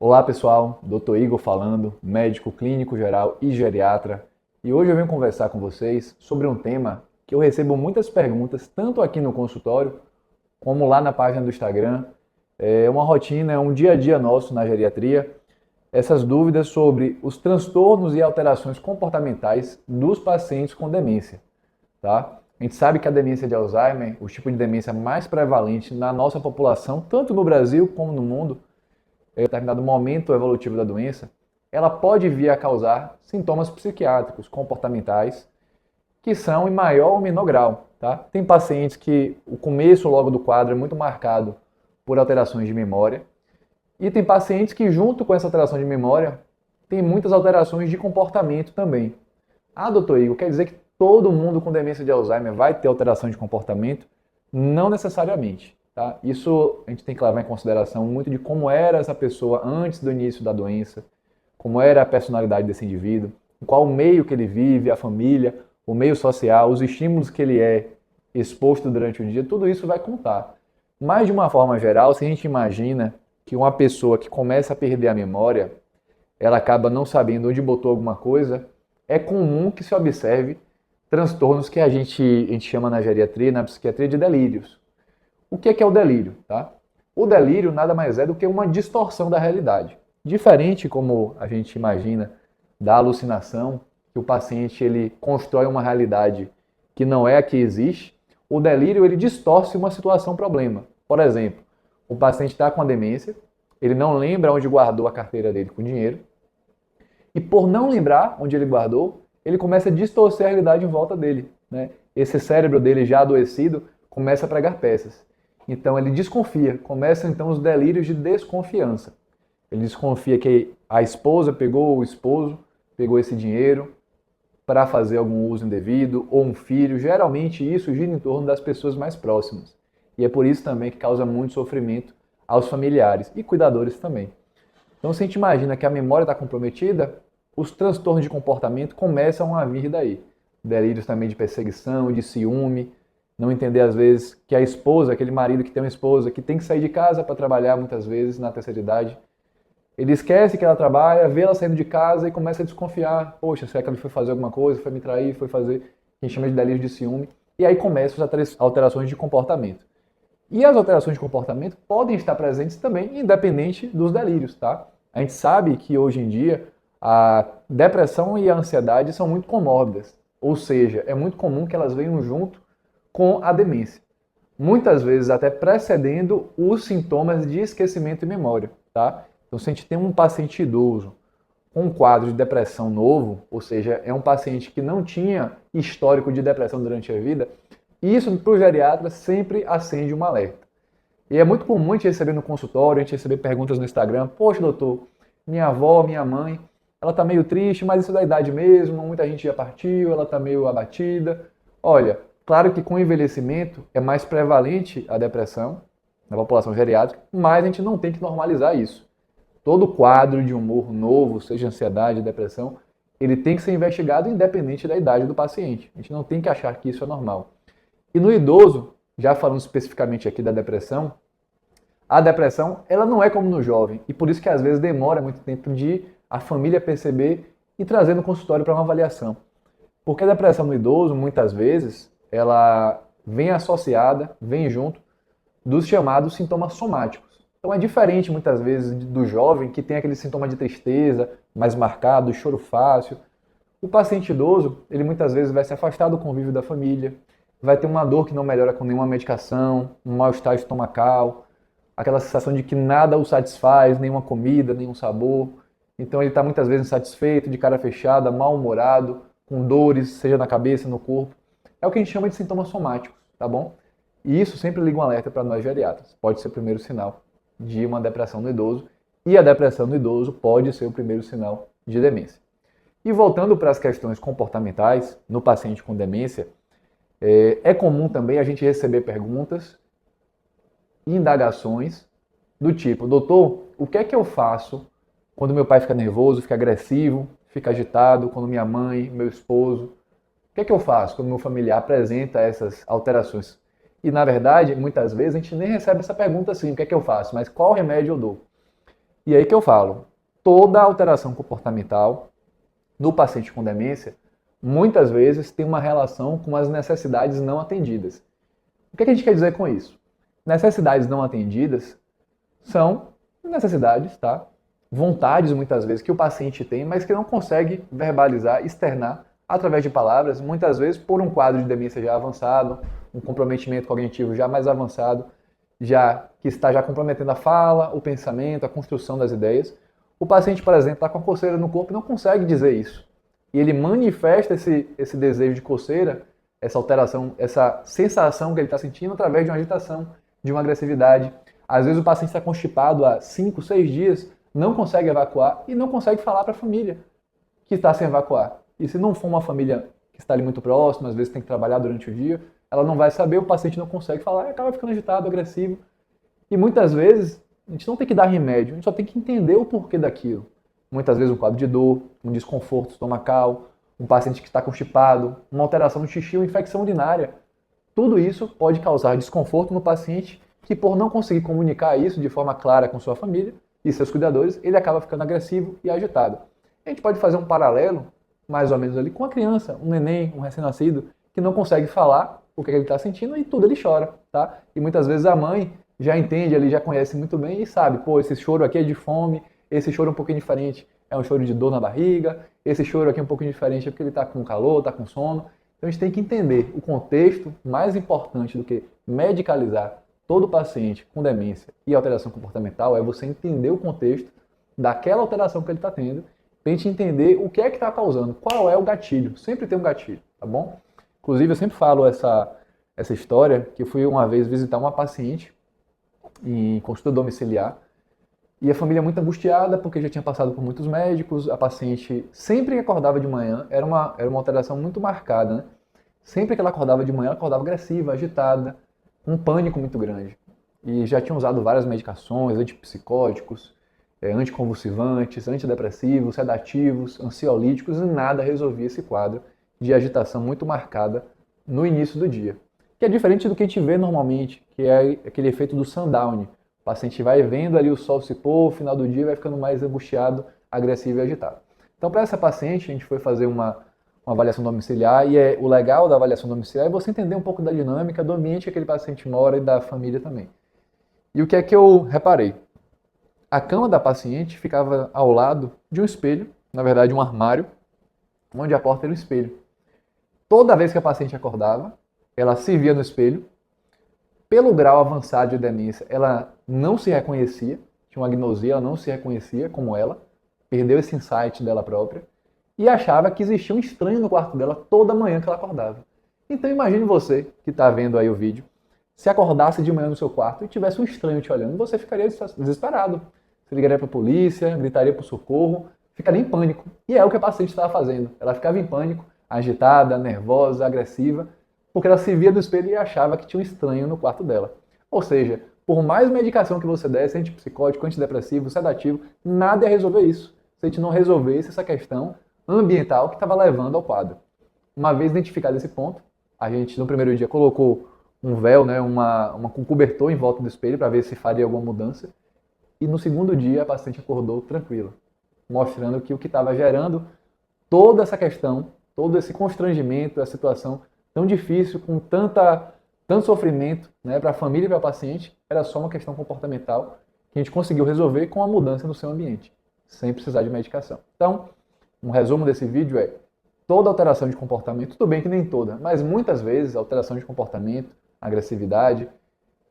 Olá pessoal, Dr. Igor falando, médico clínico geral e geriatra, e hoje eu venho conversar com vocês sobre um tema que eu recebo muitas perguntas, tanto aqui no consultório como lá na página do Instagram. É uma rotina, é um dia a dia nosso na geriatria, essas dúvidas sobre os transtornos e alterações comportamentais dos pacientes com demência, tá? A gente sabe que a demência de Alzheimer, o tipo de demência mais prevalente na nossa população, tanto no Brasil como no mundo, em determinado momento evolutivo da doença, ela pode vir a causar sintomas psiquiátricos, comportamentais, que são em maior ou menor grau. Tá? Tem pacientes que o começo logo do quadro é muito marcado por alterações de memória, e tem pacientes que junto com essa alteração de memória, tem muitas alterações de comportamento também. Ah, doutor Igor, quer dizer que todo mundo com demência de Alzheimer vai ter alteração de comportamento? Não necessariamente. Tá? Isso a gente tem que levar em consideração muito de como era essa pessoa antes do início da doença, como era a personalidade desse indivíduo, qual o meio que ele vive, a família, o meio social, os estímulos que ele é exposto durante o dia, tudo isso vai contar. Mas de uma forma geral, se a gente imagina que uma pessoa que começa a perder a memória, ela acaba não sabendo onde botou alguma coisa, é comum que se observe transtornos que a gente chama na geriatria, na psiquiatria, de delírios. O que é o delírio? Tá? O delírio nada mais é do que uma distorção da realidade. Diferente como a gente imagina da alucinação, que o paciente ele constrói uma realidade que não é a que existe, o delírio ele distorce uma situação problema. Por exemplo, o paciente está com a demência, ele não lembra onde guardou a carteira dele com dinheiro, e por não lembrar onde ele guardou, ele começa a distorcer a realidade em volta dele. Né? Esse cérebro dele já adoecido começa a pregar peças. Então ele desconfia, começam então os delírios de desconfiança. Ele desconfia que a esposa pegou o esposo, pegou esse dinheiro para fazer algum uso indevido, ou um filho. Geralmente isso gira em torno das pessoas mais próximas. E é por isso também que causa muito sofrimento aos familiares e cuidadores também. Então se a gente imagina que a memória está comprometida, os transtornos de comportamento começam a vir daí. Delírios também de perseguição, de ciúme, não entender às vezes que a esposa, aquele marido que tem uma esposa, que tem que sair de casa para trabalhar muitas vezes na terceira idade, ele esquece que ela trabalha, vê ela saindo de casa e começa a desconfiar. Poxa, será que ele foi fazer alguma coisa, foi me trair, foi fazer o que a gente chama de delírio de ciúme? E aí começam as alterações de comportamento. E as alterações de comportamento podem estar presentes também, independente dos delírios, tá? A gente sabe que hoje em dia a depressão e a ansiedade são muito comórbidas, ou seja, é muito comum que elas venham junto com a demência. Muitas vezes até precedendo os sintomas de esquecimento e memória, tá? Então, se a gente tem um paciente idoso com um quadro de depressão novo, ou seja, é um paciente que não tinha histórico de depressão durante a vida, isso para o geriatra sempre acende um alerta. E é muito comum a gente receber no consultório, a gente receber perguntas no Instagram, poxa doutor, minha avó, minha mãe, ela está meio triste, mas isso é da idade mesmo, muita gente já partiu, ela está meio abatida. Olha, claro que com o envelhecimento é mais prevalente a depressão na população geriátrica, mas a gente não tem que normalizar isso. Todo quadro de humor novo, seja ansiedade, depressão, ele tem que ser investigado independente da idade do paciente. A gente não tem que achar que isso é normal. E no idoso, já falando especificamente aqui da depressão, a depressão ela não é como no jovem, e por isso que às vezes demora muito tempo de a família perceber e trazer no consultório para uma avaliação. Porque a depressão no idoso, muitas vezes, ela vem associada, vem junto dos chamados sintomas somáticos. Então é diferente muitas vezes do jovem que tem aquele sintoma de tristeza mais marcado, choro fácil. O paciente idoso, ele muitas vezes vai se afastar do convívio da família, vai ter uma dor que não melhora com nenhuma medicação, um mal-estar estomacal, aquela sensação de que nada o satisfaz, nenhuma comida, nenhum sabor. Então ele está muitas vezes insatisfeito, de cara fechada, mal-humorado, com dores, seja na cabeça, no corpo. É o que a gente chama de sintomas somáticos, tá bom? E isso sempre liga um alerta para nós geriatras. Pode ser o primeiro sinal de uma depressão no idoso, e a depressão no idoso pode ser o primeiro sinal de demência. E voltando para as questões comportamentais no paciente com demência, é comum também a gente receber perguntas e indagações do tipo, doutor, o que é que eu faço quando meu pai fica nervoso, fica agressivo, fica agitado, quando minha mãe, meu esposo, o que é que eu faço quando meu familiar apresenta essas alterações? E, na verdade, muitas vezes a gente nem recebe essa pergunta assim, o que é que eu faço? Mas qual remédio eu dou? E aí que eu falo, toda alteração comportamental no paciente com demência, muitas vezes tem uma relação com as necessidades não atendidas. O que a gente quer dizer com isso? Necessidades não atendidas são necessidades, tá? Vontades, muitas vezes, que o paciente tem, mas que não consegue verbalizar, externar através de palavras, muitas vezes por um quadro de demência já avançado, um comprometimento cognitivo já mais avançado, já que está já comprometendo a fala, o pensamento, a construção das ideias. O paciente, por exemplo, está com a coceira no corpo e não consegue dizer isso. E ele manifesta esse desejo de coceira, essa alteração, essa sensação que ele está sentindo através de uma agitação, de uma agressividade. Às vezes o paciente está constipado há 5, 6 dias, não consegue evacuar e não consegue falar para a família que está sem evacuar. E se não for uma família que está ali muito próxima, às vezes tem que trabalhar durante o dia, ela não vai saber, o paciente não consegue falar e acaba ficando agitado, agressivo. E muitas vezes a gente não tem que dar remédio, a gente só tem que entender o porquê daquilo. Muitas vezes um quadro de dor, um desconforto estomacal, um paciente que está constipado, uma alteração no xixi, uma infecção urinária. Tudo isso pode causar desconforto no paciente que, por não conseguir comunicar isso de forma clara com sua família e seus cuidadores, ele acaba ficando agressivo e agitado. A gente pode fazer um paralelo, mais ou menos ali, com a criança, um neném, um recém-nascido, que não consegue falar o que ele está sentindo e tudo ele chora, tá? E muitas vezes a mãe já entende ali, já conhece muito bem e sabe, pô, esse choro aqui é de fome, esse choro é um pouquinho diferente, é um choro de dor na barriga, esse choro aqui é um pouquinho diferente porque ele está com calor, está com sono. Então a gente tem que entender o contexto mais importante do que medicalizar todo paciente com demência e alteração comportamental é você entender o contexto daquela alteração que ele está tendo, para a gente entender o que é que está causando, qual é o gatilho. Sempre tem um gatilho, tá bom? Inclusive eu sempre falo essa história que eu fui uma vez visitar uma paciente em consulta domiciliar e a família muito angustiada porque já tinha passado por muitos médicos, a paciente sempre que acordava de manhã, era uma alteração muito marcada, né? Sempre que ela acordava de manhã, ela acordava agressiva, agitada, com um pânico muito grande. E já tinha usado várias medicações, antipsicóticos, anticonvulsivantes, antidepressivos, sedativos, ansiolíticos e nada resolvia esse quadro de agitação muito marcada no início do dia. Que é diferente do que a gente vê normalmente, que é aquele efeito do sundown. O paciente vai vendo ali o sol se pôr, no final do dia vai ficando mais angustiado, agressivo e agitado. Então, para essa paciente, a gente foi fazer uma avaliação domiciliar e o legal da avaliação domiciliar é você entender um pouco da dinâmica do ambiente que aquele paciente mora e da família também. E o que é que eu reparei? A cama da paciente ficava ao lado de um espelho, na verdade um armário, onde a porta era um espelho. Toda vez que a paciente acordava, ela se via no espelho. Pelo grau avançado de demência, ela não se reconhecia, tinha uma agnosia, ela não se reconhecia como ela, perdeu esse insight dela própria e achava que existia um estranho no quarto dela toda manhã que ela acordava. Então imagine você, que está vendo aí o vídeo, se acordasse de manhã no seu quarto e tivesse um estranho te olhando, você ficaria desesperado. Você ligaria para a polícia, gritaria por socorro, ficaria em pânico. E é o que a paciente estava fazendo. Ela ficava em pânico, agitada, nervosa, agressiva, porque ela se via no espelho e achava que tinha um estranho no quarto dela. Ou seja, por mais medicação que você desse, antipsicótico, antidepressivo, sedativo, nada ia resolver isso. Se a gente não resolvesse essa questão ambiental que estava levando ao quadro. Uma vez identificado esse ponto, a gente no primeiro dia colocou um véu, né, um cobertor em volta do espelho para ver se faria alguma mudança. E no segundo dia a paciente acordou tranquila, mostrando que o que estava gerando toda essa questão, todo esse constrangimento, a situação tão difícil, com tanto sofrimento, né, para a família e para a paciente, era só uma questão comportamental que a gente conseguiu resolver com a mudança no seu ambiente, sem precisar de medicação. Então, um resumo desse vídeo é: toda alteração de comportamento, tudo bem que nem toda, mas muitas vezes a alteração de comportamento, agressividade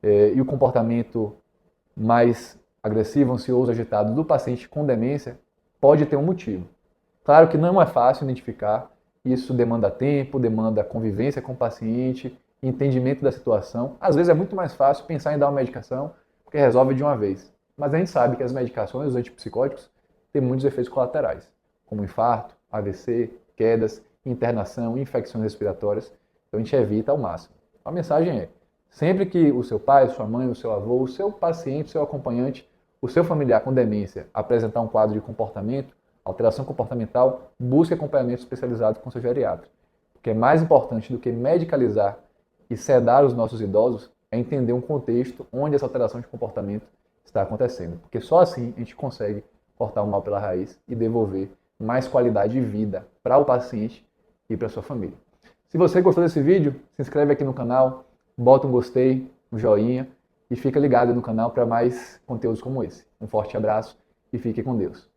e o comportamento mais agressivo, ansioso, agitado do paciente com demência pode ter um motivo. Claro que não é fácil identificar, isso demanda tempo, demanda convivência com o paciente, entendimento da situação. Às vezes é muito mais fácil pensar em dar uma medicação, porque resolve de uma vez. Mas a gente sabe que as medicações, os antipsicóticos, têm muitos efeitos colaterais, como infarto, AVC, quedas, internação, infecções respiratórias. Então a gente evita ao máximo. A mensagem é: sempre que o seu pai, sua mãe, o seu avô, o seu paciente, o seu acompanhante, o seu familiar com demência apresentar um quadro de comportamento, alteração comportamental, busque acompanhamento especializado com seu geriatra. Porque é mais importante do que medicalizar e sedar os nossos idosos é entender um contexto onde essa alteração de comportamento está acontecendo. Porque só assim a gente consegue cortar o mal pela raiz e devolver mais qualidade de vida para o paciente e para sua família. Se você gostou desse vídeo, se inscreve aqui no canal, bota um gostei, um joinha e fica ligado no canal para mais conteúdos como esse. Um forte abraço e fique com Deus.